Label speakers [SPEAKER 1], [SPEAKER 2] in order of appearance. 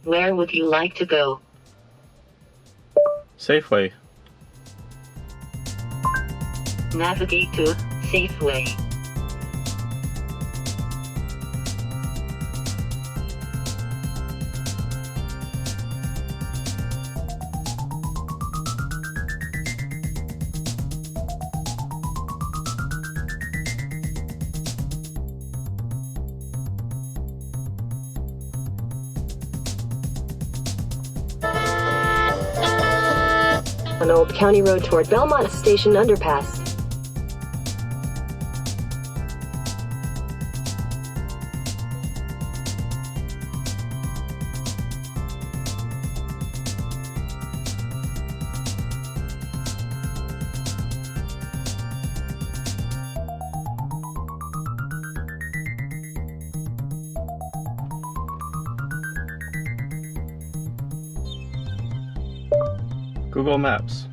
[SPEAKER 1] Where would you like to go?
[SPEAKER 2] Safeway.
[SPEAKER 1] Navigate to Safeway.
[SPEAKER 3] On Old County Road toward Belmont Station Underpass.
[SPEAKER 2] Google Maps.